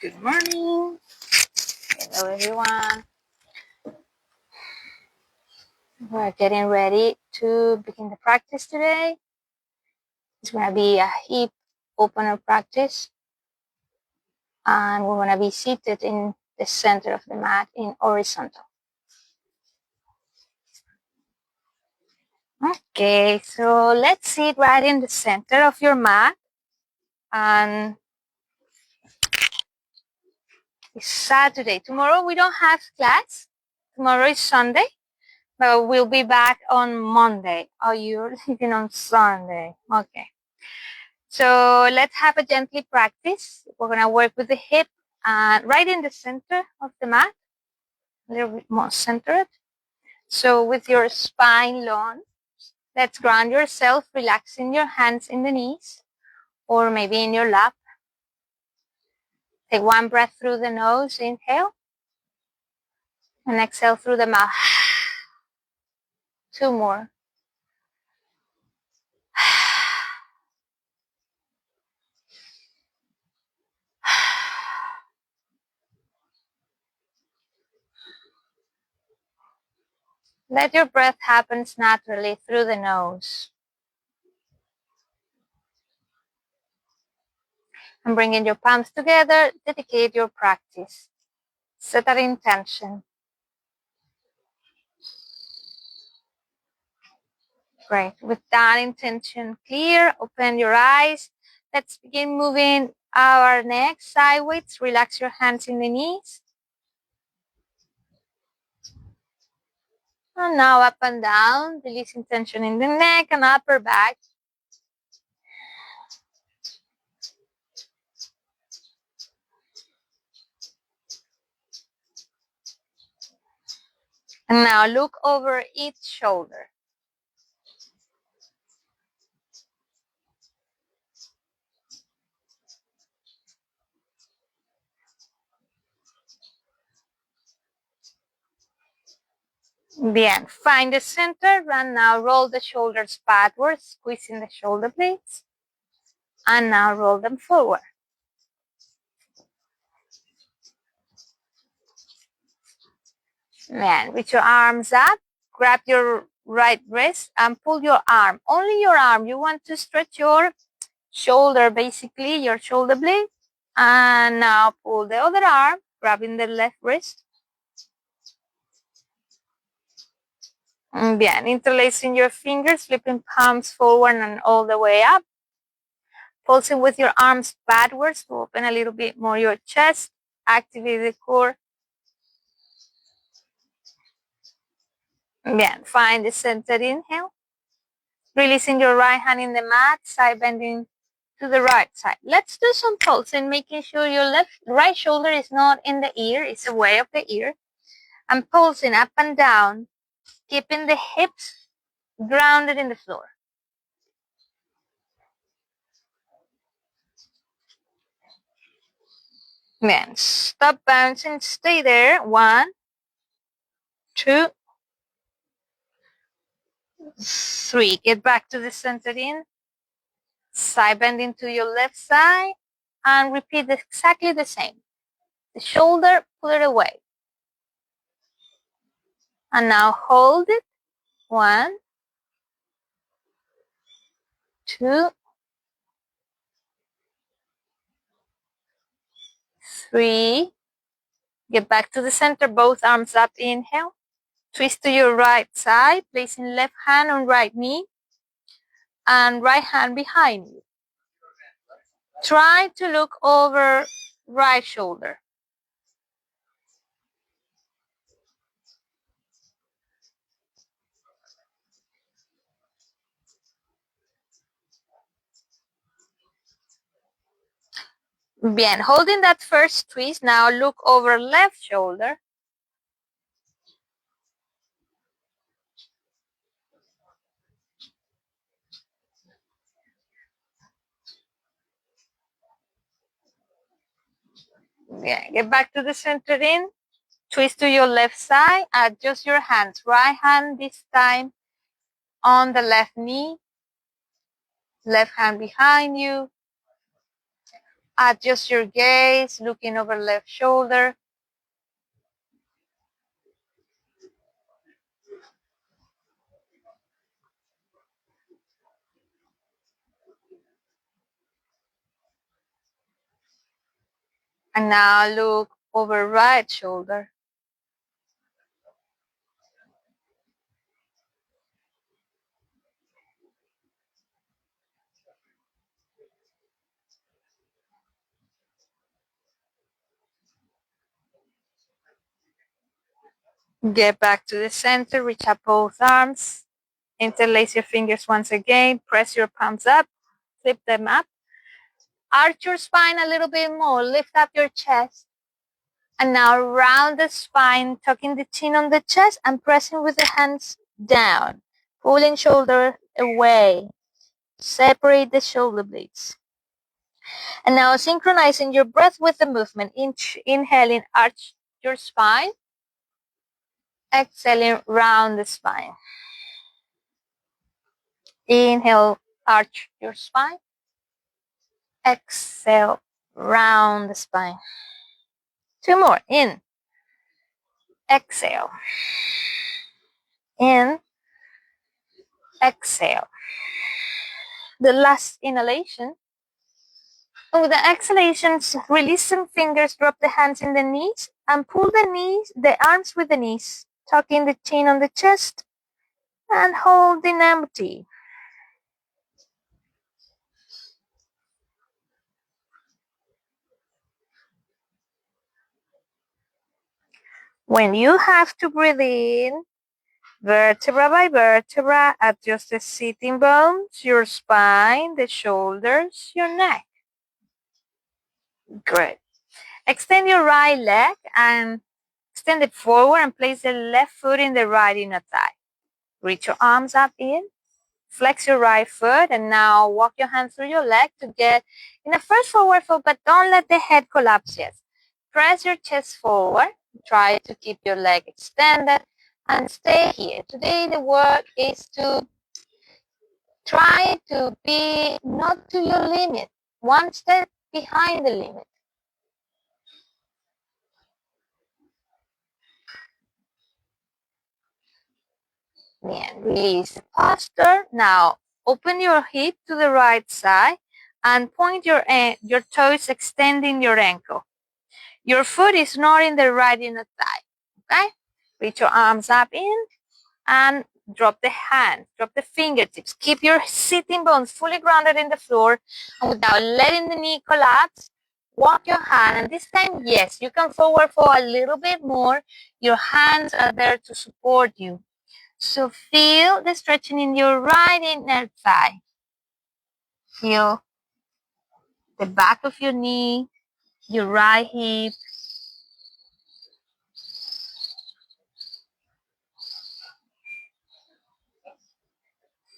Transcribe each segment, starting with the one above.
Good morning. Hello, everyone. We're getting ready to begin the practice today. It's going to be a hip opener practice. And we're going to be seated in the center of the mat in horizontal. Okay, so let's sit right in the center of your mat. And it's Saturday. Tomorrow we don't have class. Tomorrow is Sunday. But we'll be back on Monday. Oh, you're leaving on Sunday. Okay. So let's have a gently practice. We're going to work with the hip and right in the center of the mat, a little bit more centered. So with your spine long, let's ground yourself, relaxing your hands in the knees or maybe in your lap. Take one breath through the nose, inhale, and exhale through the mouth. Two more. Let your breath happen naturally through the nose. And bringing your palms together, dedicate your practice. Set that intention. Great. With that intention clear, open your eyes. Let's begin moving our neck sideways. Relax your hands in the knees. And now up and down, releasing tension in the neck and upper back. And now look over each shoulder. Bien. Find the center and now roll the shoulders backwards, squeezing the shoulder blades. And now roll them forward. And with your arms up, grab your right wrist and pull your arm. Only your arm. You want to stretch your shoulder, basically, your shoulder blade. And now pull the other arm, grabbing the left wrist. Bien, interlacing your fingers, flipping palms forward and all the way up. Pulsing with your arms backwards to open a little bit more your chest. Activate the core. Bien, find the center inhale. Releasing your right hand in the mat, side bending to the right side. Let's do some pulsing, making sure your right shoulder is not in the ear, it's away of the ear. And pulsing up and down, keeping the hips grounded in the floor. Then stop bouncing, stay there. 1, 2, 3. Get back to the center in. Side bending to your left side and repeat exactly the same. The shoulder, pull it away. And now hold it. 1, 2, 3. Get back to the center, both arms up, inhale. Twist to your right side, placing left hand on right knee and right hand behind you. Try to look over right shoulder. Bien, holding that first twist, now look over left shoulder. Yeah, get back to the center in. Twist to your left side, adjust your hands. Right hand this time on the left knee. Left hand behind you. Adjust your gaze, looking over left shoulder. And now look over right shoulder. Get back to the center, reach up both arms. Interlace your fingers once again. Press your palms up. Flip them up. Arch your spine a little bit more. Lift up your chest. And now round the spine, tucking the chin on the chest and pressing with the hands down. Pulling shoulder away. Separate the shoulder blades. And now synchronizing your breath with the movement. Inhaling, arch your spine. Exhaling, round the spine. Inhale, arch your spine. Exhale, round the spine. Two more. In. Exhale. In. Exhale. The last inhalation. And with the exhalations, release some fingers, drop the hands in the knees, and pull the arms with the knees, tucking the chin on the chest, and holding empty. When you have to breathe in, vertebra by vertebra, adjust the sitting bones, your spine, the shoulders, your neck. Good. Extend your right leg and extend it forward and place the left foot in the right inner thigh. Reach your arms up in. Flex your right foot and now walk your hand through your leg to get in a first forward fold, but don't let the head collapse yet. Press your chest forward. Try to keep your leg extended and stay here. Today the work is to try to be not to your limit, one step behind the limit. Then release the posture. Now open your hip to the right side and point your toes, extending your ankle. Your foot is not in the right inner thigh. Okay? Reach your arms up in and drop the hands, drop the fingertips. Keep your sitting bones fully grounded in the floor and without letting the knee collapse. Walk your hand, and this time, yes, you can forward fold a little bit more. Your hands are there to support you. So feel the stretching in your right inner thigh. Feel the back of your knee, your right hip.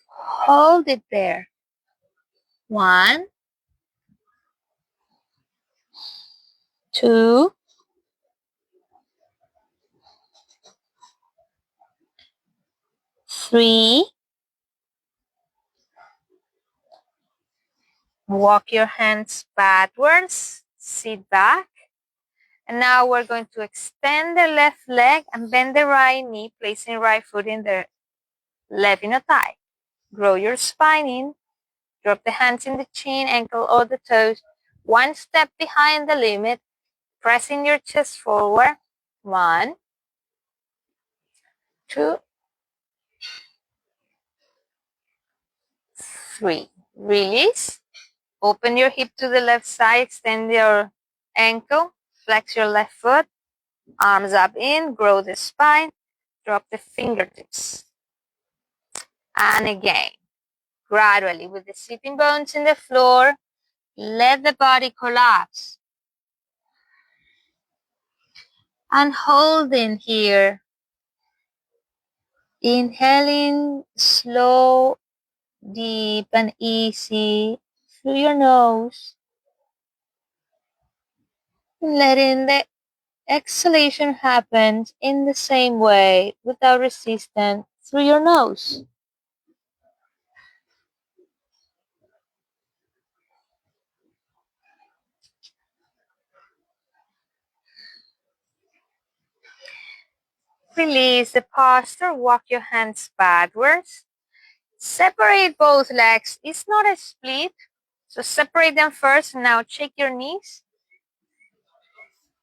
Hold it there. 1, 2, 3. Walk your hands backwards, sit back. And now we're going to extend the left leg and bend the right knee, placing right foot in the left inner thigh. Grow your spine in. Drop the hands in the chin, ankle, or the toes. One step behind the limit. Pressing your chest forward. 1, 2, 3. Release. Open your hip to the left side. Extend your ankle. Flex your left foot. Arms up in. Grow the spine. Drop the fingertips. And again, gradually with the sitting bones in the floor, let the body collapse. And holding here. Inhaling slow, deep, and easy through your nose. Letting the exhalation happen in the same way without resistance through your nose. Release the posture, walk your hands backwards. Separate both legs. It's not a split, so separate them first. Now check your knees,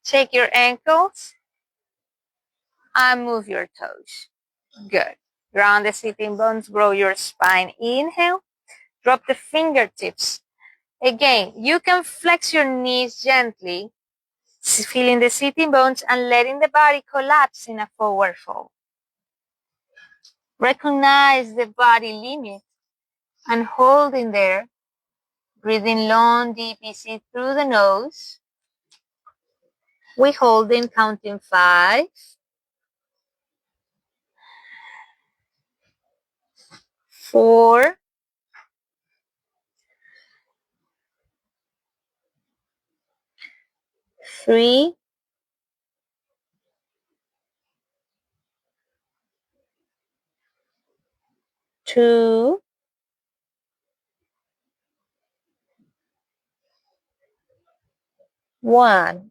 check your ankles, and move your toes. Good. Ground the sitting bones, grow your spine. Inhale, drop the fingertips. Again, you can flex your knees gently, feeling the sitting bones and letting the body collapse in a forward fold. Recognize the body limit and hold in there. Breathing long, deep, easy through the nose. We hold in, counting 5, 4, 3, 2, 1.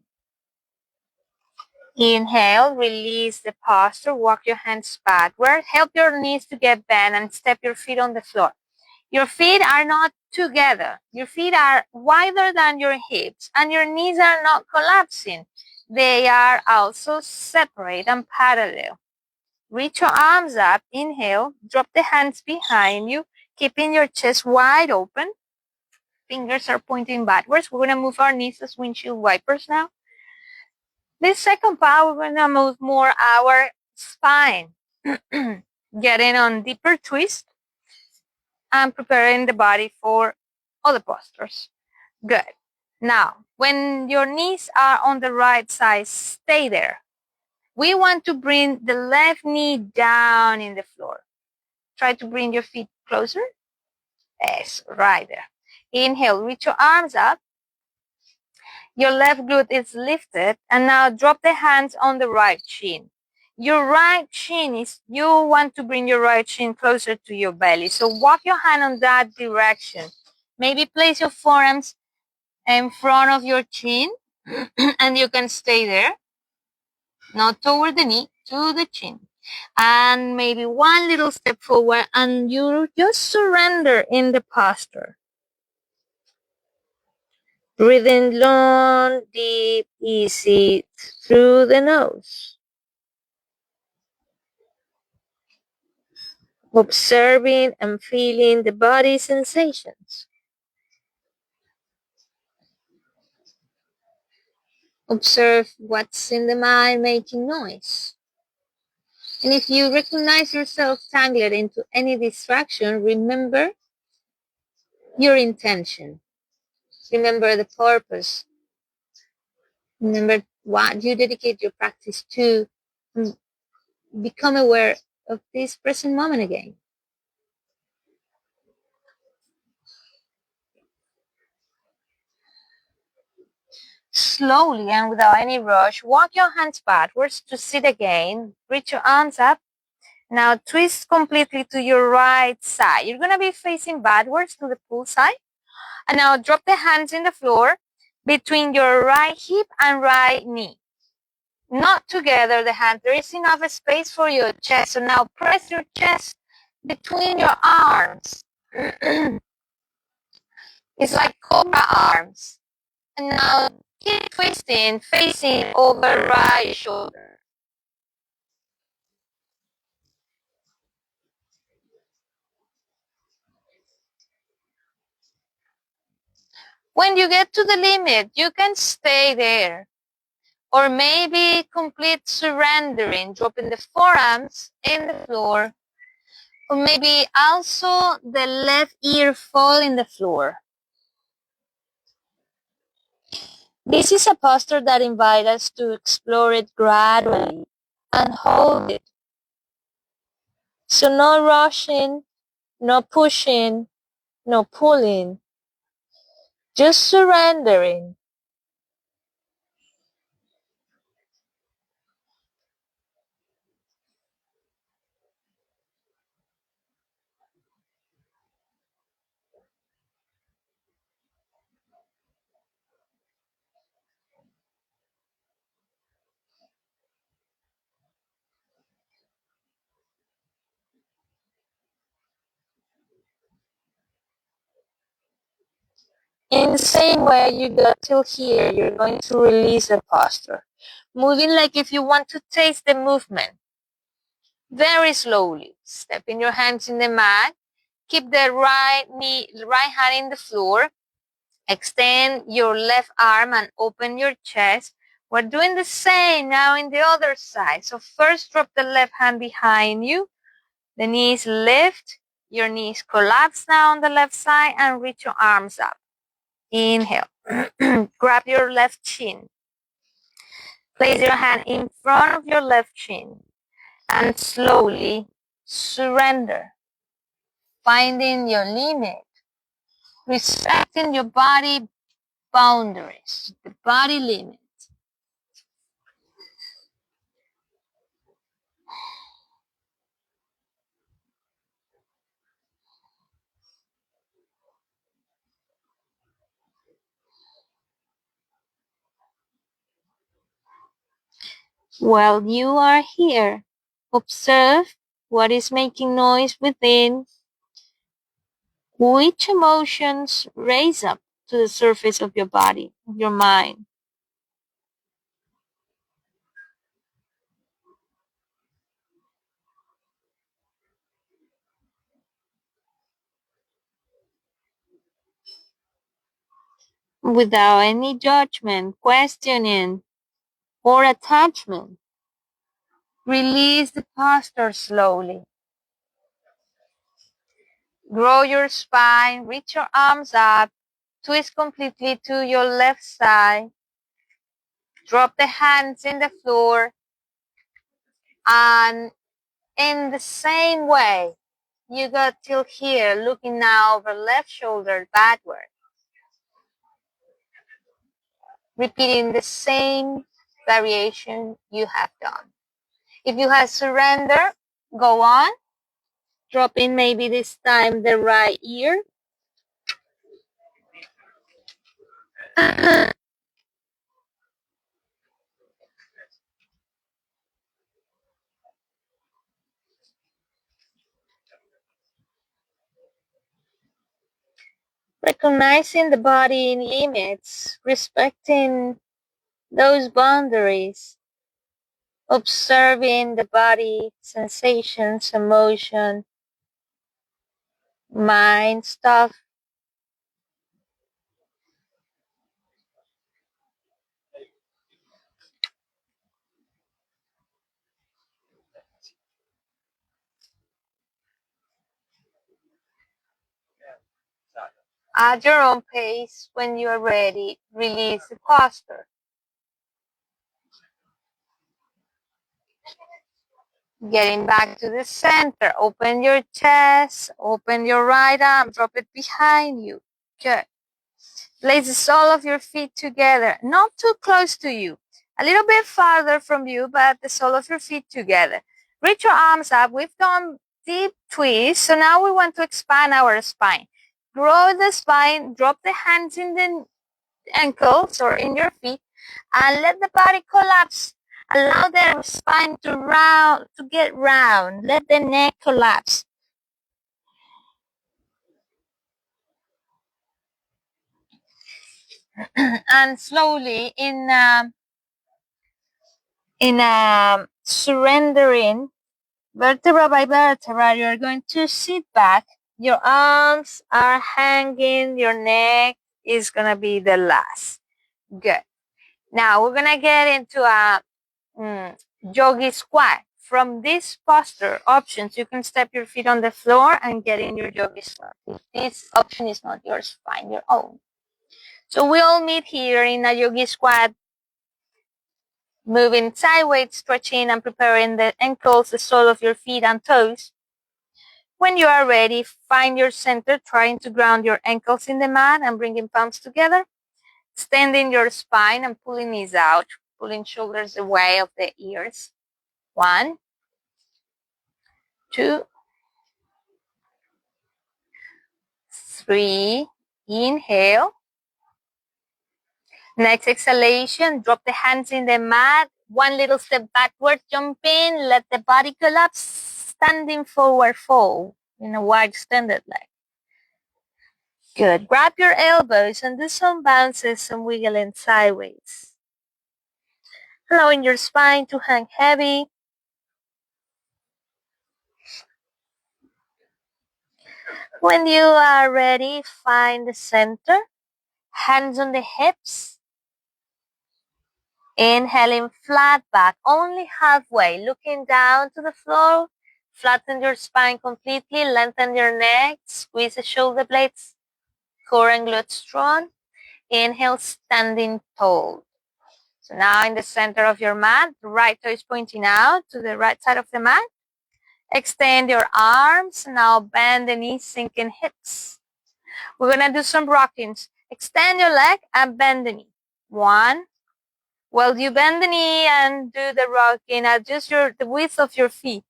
Inhale, release the posture, walk your hands backward, help your knees to get bent and step your feet on the floor. Your feet are not together. Your feet are wider than your hips and your knees are not collapsing. They are also separate and parallel. Reach your arms up, inhale, drop the hands behind you, keeping your chest wide open. Fingers are pointing backwards. We're gonna move our knees as windshield wipers now. This second part, we're gonna move more our spine. Getting on deeper twist and preparing the body for other postures. Good. Now, when your knees are on the right side, stay there. We want to bring the left knee down in the floor. Try to bring your feet closer. Yes, right there. Inhale, reach your arms up. Your left glute is lifted. And now drop the hands on the right shin. Your right shin is, you want to bring your right shin closer to your belly. So walk your hand on that direction. Maybe place your forearms in front of your chin and you can stay there. Not toward the knee, to the chin. And maybe one little step forward and you just surrender in the posture. Breathing long, deep, easy through the nose. Observing and feeling the body sensations. Observe what's in the mind making noise. And if you recognize yourself tangled into any distraction, remember your intention. Remember the purpose. Remember what you dedicate your practice to. And become aware of this present moment again. Slowly and without any rush, walk your hands backwards to sit again. Reach your arms up. Now twist completely to your right side. You're going to be facing backwards to the pool side. And now drop the hands in the floor between your right hip and right knee. Not together, the hands. There is enough space for your chest. So now press your chest between your arms. It's like cobra arms. And now keep twisting, facing over right shoulder. When you get to the limit, you can stay there. Or maybe complete surrendering, dropping the forearms in the floor. Or maybe also the left ear fall in the floor. This is a posture that invites us to explore it gradually and hold it. So no rushing, no pushing, no pulling, just surrendering. In the same way you got till here, you're going to release the posture. Moving like if you want to taste the movement. Very slowly. Stepping your hands in the mat. Keep the right hand in the floor. Extend your left arm and open your chest. We're doing the same now in the other side. So first drop the left hand behind you. The knees lift. Your knees collapse now on the left side and reach your arms up. Inhale. Grab your left chin. Place your hand in front of your left chin and slowly surrender. Finding your limit. Respecting your body boundaries, the body limit. While you are here, observe what is making noise within, which emotions raise up to the surface of your body, of your mind. Without any judgment, questioning, or attachment. Release the posture slowly. Grow your spine, reach your arms up, twist completely to your left side. Drop the hands in the floor. And in the same way, you got till here, looking now over left shoulder backward. Repeating the same variation you have done. If you have surrender, go on. Drop in maybe this time the right ear. Recognizing the body limits, respecting those boundaries, observing the body, sensations, emotion, mind stuff. At your own pace, when you are ready, release the posture. Getting back to the center, open your chest, open your right arm, drop it behind you. Good. Place the sole of your feet together, not too close to you, a little bit farther from you, but the sole of your feet together. Reach your arms up. We've done deep twist, so now we want to expand our spine. Grow the spine, drop the hands in the ankles or in your feet, and let the body collapse. Allow the spine to get round. Let the neck collapse. And slowly, in surrendering vertebra by vertebra, you're going to sit back. Your arms are hanging. Your neck is going to be the last. Good. Now we're going to get into a yogi squat. From this posture options, you can step your feet on the floor and get in your yogi squat. If this option is not yours, find your own. So we all meet here in a yogi squat, moving sideways, stretching and preparing the ankles, the sole of your feet and toes. When you are ready, find your center, trying to ground your ankles in the mat and bringing palms together. Extending your spine and pulling knees out, pulling shoulders away of the ears. 1, 2, 3. Inhale. Next exhalation, drop the hands in the mat. One little step backward, jump in, let the body collapse. Standing forward fold in a wide extended leg. Good. Grab your elbows and do some bounces and wiggling sideways. Allowing your spine to hang heavy. When you are ready, find the center. Hands on the hips. Inhaling flat back, only halfway, looking down to the floor. Flatten your spine completely, lengthen your neck, squeeze the shoulder blades, core and glutes strong. Inhale, standing tall. So now in the center of your mat, the right toe is pointing out to the right side of the mat. Extend your arms. Now bend the knees, sinking hips. We're going to do some rockings. Extend your leg and bend the knee. 1. While you bend the knee and do the rocking, adjust the width of your feet.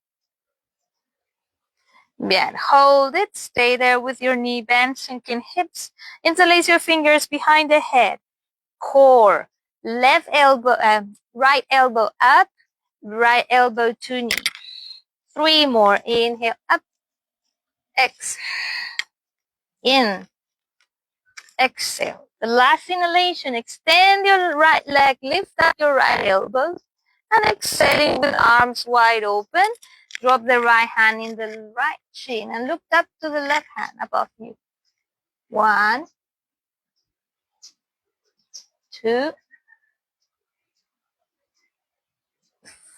Bien. Hold it. Stay there with your knee bent, sinking hips. Interlace your fingers behind the head. Core. Left elbow, right elbow up. Right elbow to knee. 3 more. Inhale up. Exhale. In. Exhale. The last inhalation, extend your right leg, lift up your right elbows, and exhaling with arms wide open, drop the right hand in the right chin and look up to the left hand above you. 1, 2,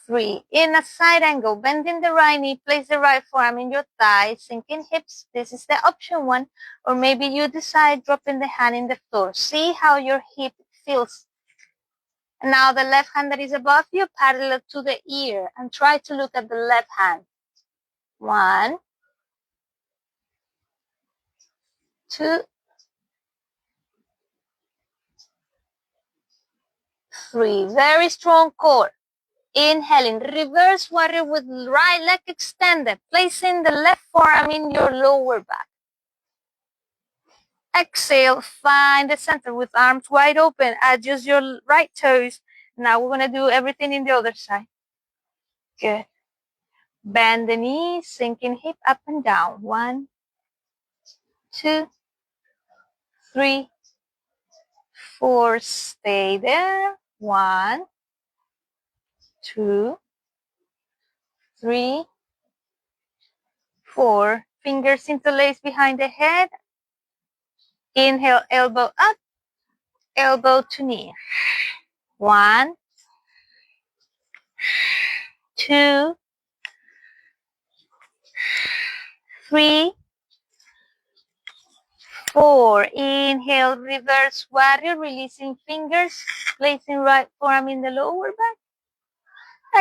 3. In a side angle, bending the right knee, place the right forearm in your thigh, sinking hips. This is the option 1. Or maybe you decide dropping the hand in the floor. See how your hip feels. Now the left hand that is above you, parallel to the ear, and try to look at the left hand. 1, 2, 3. Very strong core. Inhaling, reverse warrior with right leg extended, placing the left forearm in your lower back. Exhale, find the center with arms wide open. Adjust your right toes. Now we're going to do everything in the other side. Good. Bend the knee, sinking hip up and down. 1, 2, 3, 4. Stay there. 1, 2, 3, 4. Fingers interlace behind the head. Inhale, elbow up, elbow to knee. 1, 2, 3, 4. Inhale, reverse warrior, releasing fingers, placing right forearm in the lower back.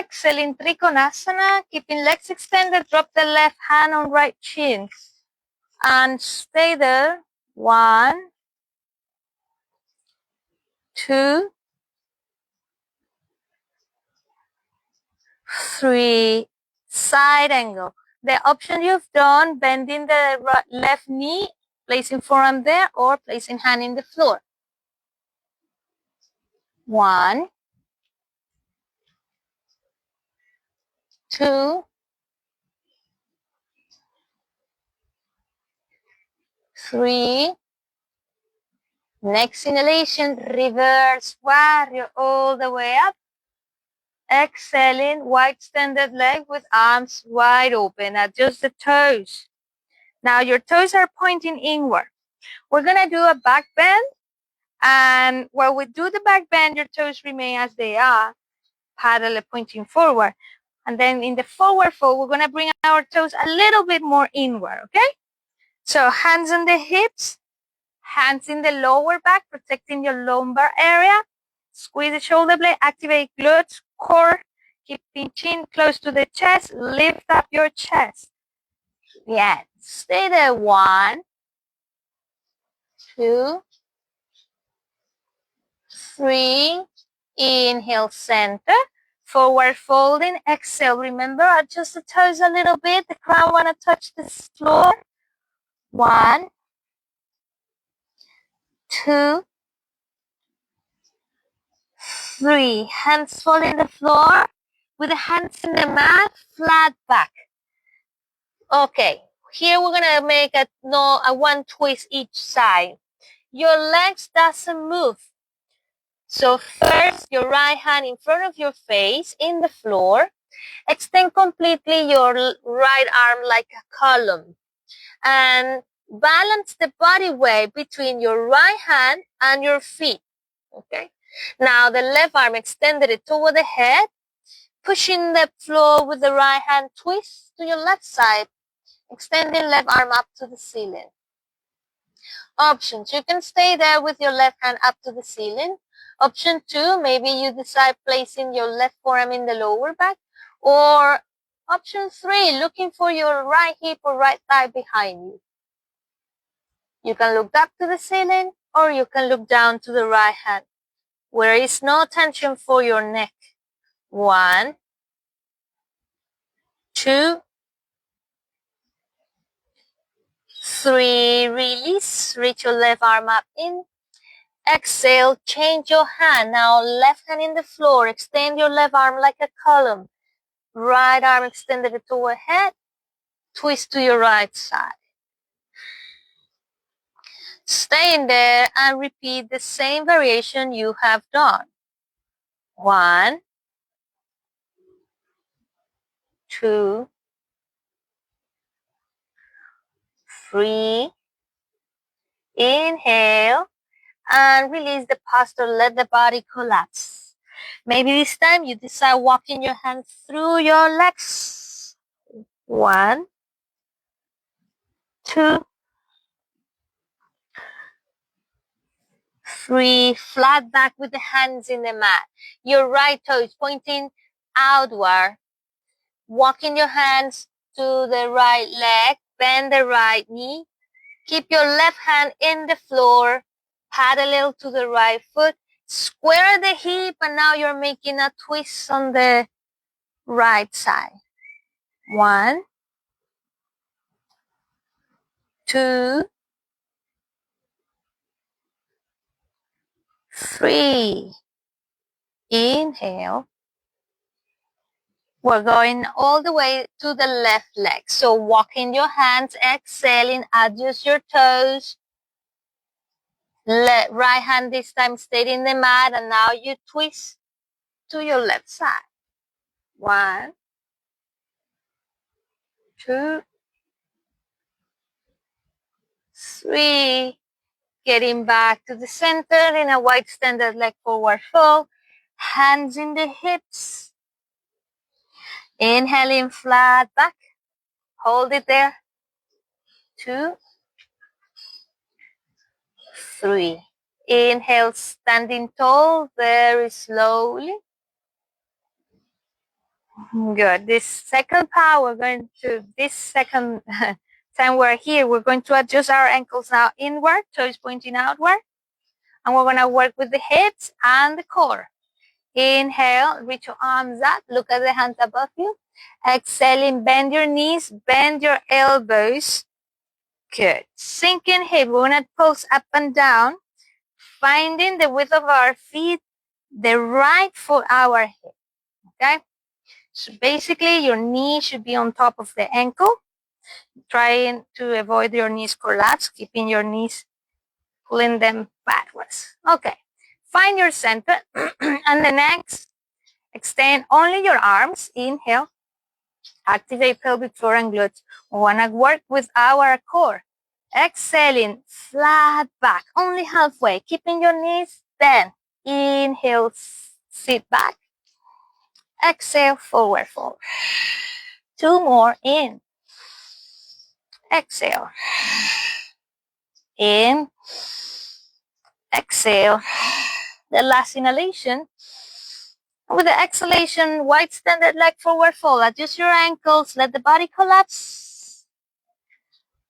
Exhale in Trikonasana, keeping legs extended, drop the left hand on right chin. And stay there. 1, 2, 3. Side angle. The option you've done, bending the left knee, placing forearm there, or placing hand in the floor. 1, 2, 3. Next inhalation, reverse warrior all the way up. Exhaling, wide extended leg with arms wide open. Adjust the toes. Now your toes are pointing inward. We're going to do a back bend. And while we do the back bend, your toes remain as they are, parallel pointing forward. And then in the forward fold, we're going to bring our toes a little bit more inward, okay? So hands on the hips, hands in the lower back, protecting your lumbar area. Squeeze the shoulder blade, activate glutes, core, keeping chin close to the chest. Lift up your chest. Yeah, stay there. 1, 2, 3. Inhale, center. Forward folding. Exhale. Remember, adjust the toes a little bit. The crown want to touch the floor. 1, 2, 3. Hands fall in the floor with the hands in the mat, flat back. Okay, here we're gonna make a one twist each side. Your legs doesn't move. So first, your right hand in front of your face in the floor. Extend completely your right arm like a column. And balance the body weight between your right hand and your feet. Okay. Now the left arm extended it toward the head. Pushing the floor with the right hand, twist to your left side. Extending left arm up to the ceiling. Options. You can stay there with your left hand up to the ceiling. Option 2, maybe you decide placing your left forearm in the lower back. Or option 3, looking for your right hip or right thigh behind you. You can look up to the ceiling or you can look down to the right hand, where is no tension for your neck. 1, 2, 3, release, reach your left arm up in. Exhale, change your hand. Now left hand in the floor, extend your left arm like a column. Right arm extended toward head, twist to your right side. Stay in there and repeat the same variation you have done. 1, 2, 3, inhale, and release the posture, let the body collapse. Maybe this time you decide walking your hands through your legs. 1, 2, 3, flat back with the hands in the mat. Your right toe is pointing outward. Walking your hands to the right leg, bend the right knee. Keep your left hand in the floor. Pat a little to the right foot. Square the hip, and now you're making a twist on the right side. 1, 2, 3. Inhale. We're going all the way to the left leg. So walking your hands, exhaling, adjust your toes. Right hand this time stayed in the mat, and now you twist to your left side. 1, 2, 3. Getting back to the center in a wide standard leg forward fold. Hands in the hips. Inhaling flat back. Hold it there. 2, 3. Inhale, standing tall, very slowly. Good. This second part, this second time we're here, we're going to adjust our ankles now inward, toes pointing outward. And we're going to work with the hips and the core. Inhale, reach your arms up, look at the hands above you. Exhaling, bend your knees, bend your elbows. Good. Sinking hip, we're going to pulse up and down, finding the width of our feet, the right for our hip. Okay? So basically, your knee should be on top of the ankle, trying to avoid your knees collapse, keeping your knees, pulling them backwards. Okay. Find your center, and the next, extend only your arms. Inhale. Activate pelvic floor and glutes. We want to work with our core. Exhaling, flat back, only halfway, keeping your knees bent. Inhale, sit back. Exhale, forward fold. 2 more, in. Exhale. In. Exhale. The last inhalation. With the exhalation, wide standard leg forward fold. Adjust your ankles, let the body collapse.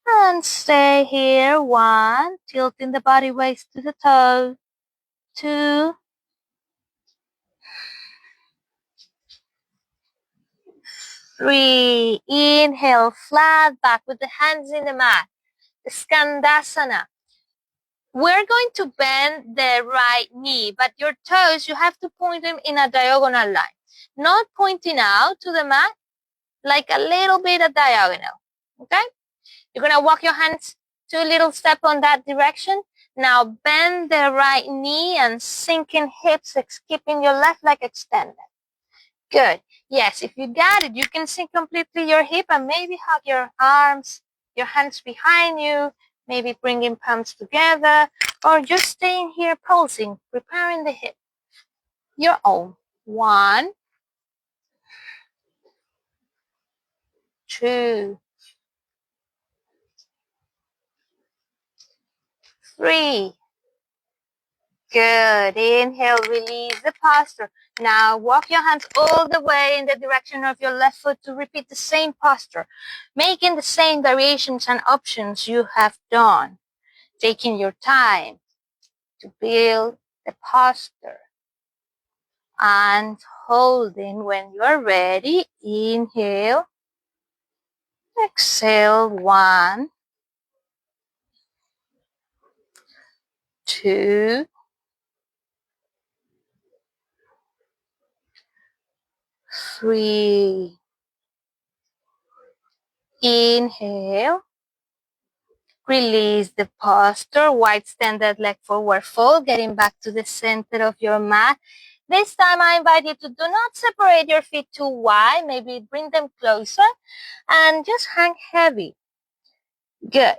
And stay here. 1, tilting the body waist to the toe. 2, 3. Inhale, flat back with the hands in the mat. Skandasana. We're going to bend the right knee, but your toes, you have to point them in a diagonal line. Not pointing out to the mat, like a little bit of diagonal. Okay? You're going to walk your hands 2 little steps on that direction. Now bend the right knee and sink in hips, keeping your left leg extended. Good. Yes, if you got it, you can sink completely your hip and maybe hug your arms, your hands behind you, maybe bringing palms together, or just staying here pulsing, preparing the hip. Your own. 1, 2, 3. Good. Inhale, release the posture. Now walk your hands all the way in the direction of your left foot to repeat the same posture, making the same variations and options you have done, taking your time to build the posture and holding. When you're ready, inhale, exhale. 1, 2, 3. Inhale. Release the posture. Wide extended leg forward fold, getting back to the center of your mat. This time I invite you to do not separate your feet too wide. Maybe bring them closer and just hang heavy. Good.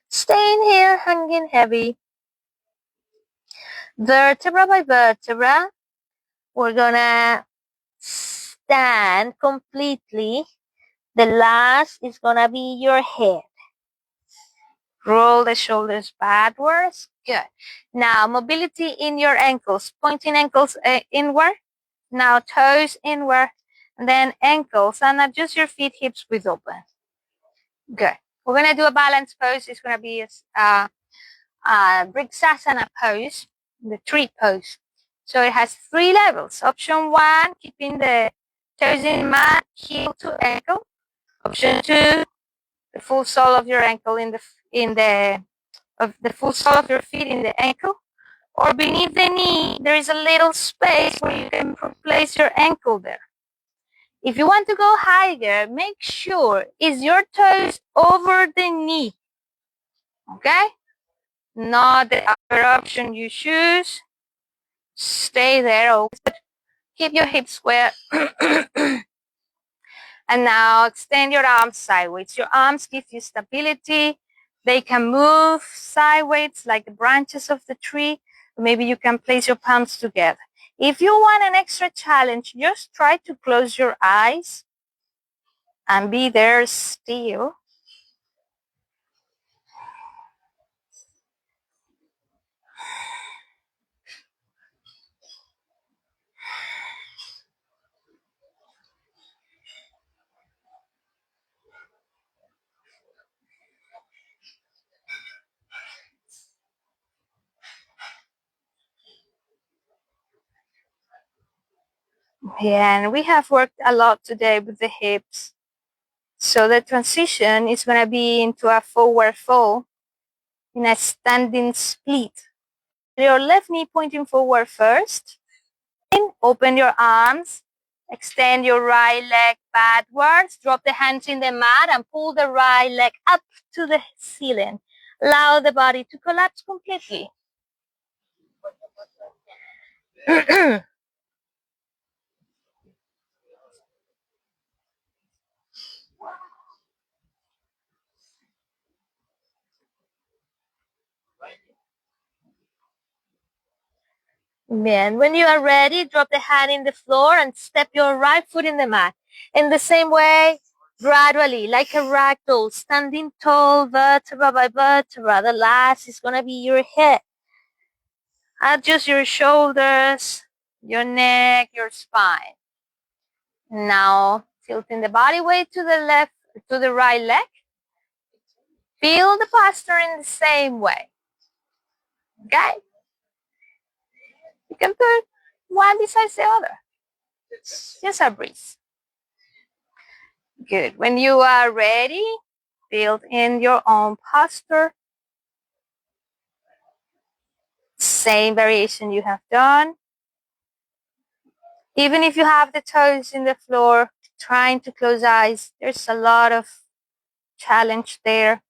Staying here, hanging heavy. Vertebra by vertebra. We're gonna stand completely. The last is gonna be your head. Roll the shoulders backwards. Good. Now, mobility in your ankles. Pointing ankles inward. Now, toes inward. And then ankles. And adjust your feet, hips width open. Good. We're going to do a balance pose. It's going to be a Vriksasana pose, the tree pose. So it has 3 levels. Option 1, keeping the toes in mat, heel to ankle. Option 2, the full sole of your ankle in the full sole of your feet in the ankle, or beneath the knee there is a little space where you can place your ankle there. If you want to go higher, make sure is your toes over the knee. Okay? Not the other option you choose. Stay there always, but keep your hips square. And now extend your arms sideways. Your arms give you stability. They can move sideways like the branches of the tree. Maybe you can place your palms together. If you want an extra challenge, just try to close your eyes and be there still. Yeah, and we have worked a lot today with the hips. So the transition is going to be into a forward fold in a standing split. Your left knee pointing forward first. Open your arms. Extend your right leg backwards. Drop the hands in the mat and pull the right leg up to the ceiling. Allow the body to collapse completely. Then, when you are ready, drop the hand in the floor and step your right foot in the mat. In the same way, gradually, like a ragdoll, standing tall, vertebra by vertebra. The last is going to be your head. Adjust your shoulders, your neck, your spine. Now, tilting the body weight to the left, to the right leg. Feel the posture in the same way. Okay? You can put one beside the other. Just a breeze. Good. When you are ready, build in your own posture. Same variation you have done. Even if you have the toes in the floor, trying to close eyes, there's a lot of challenge there.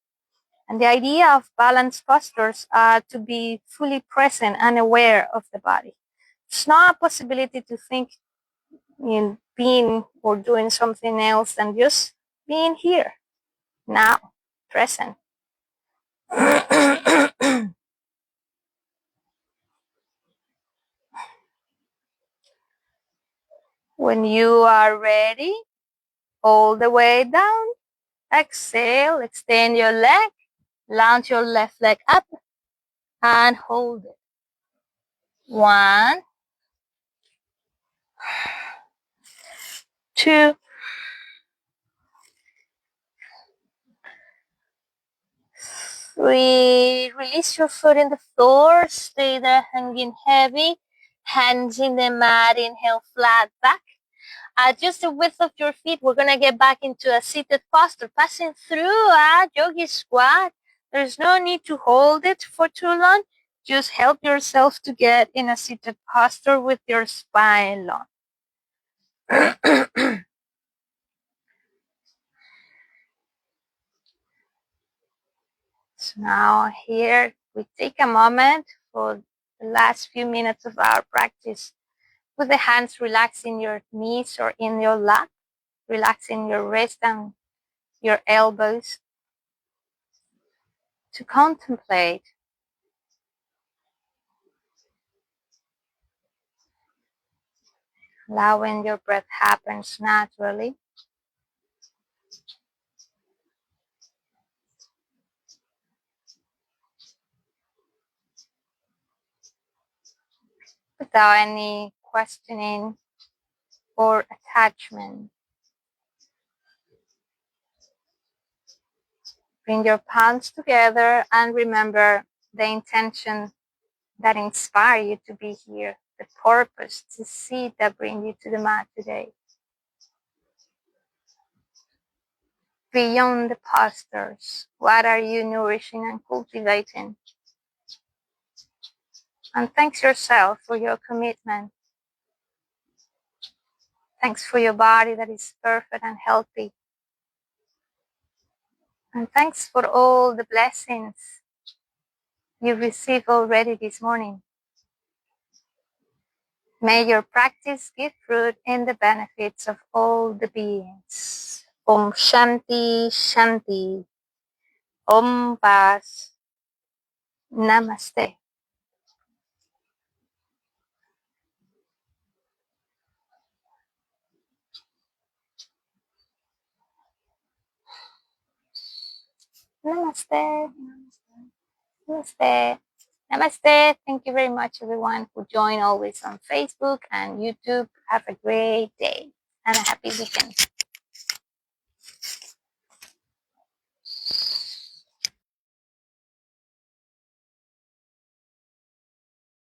And the idea of balanced postures are to be fully present and aware of the body. It's not a possibility to think in being or doing something else than just being here, now, present. When you are ready, all the way down, exhale, extend your leg, launch your left leg up, and hold it. 1, 2, 3. Release your foot in the floor. Stay there hanging heavy. Hands in the mat. Inhale, flat back. Adjust the width of your feet. We're going to get back into a seated posture. Passing through a yogi squat. There's no need to hold it for too long. Just help yourself to get in a seated posture with your spine long. So now here we take a moment for the last few minutes of our practice with the hands relaxing your knees or in your lap, relaxing your wrist and your elbows, to contemplate allowing your breath happens naturally. Without any questioning or attachment. Bring your palms together and remember the intention that inspired you to be here, the purpose, the seed that brings you to the mat today. Beyond the postures, what are you nourishing and cultivating? And thanks yourself for your commitment. Thanks for your body that is perfect and healthy. And thanks for all the blessings you received already this morning. May your practice give fruit in the benefits of all the beings. Om Shanti Shanti. Om Bas. Namaste. Namaste. Namaste. Namaste. Thank you very much, everyone, who join always on Facebook and YouTube. Have a great day and a happy weekend.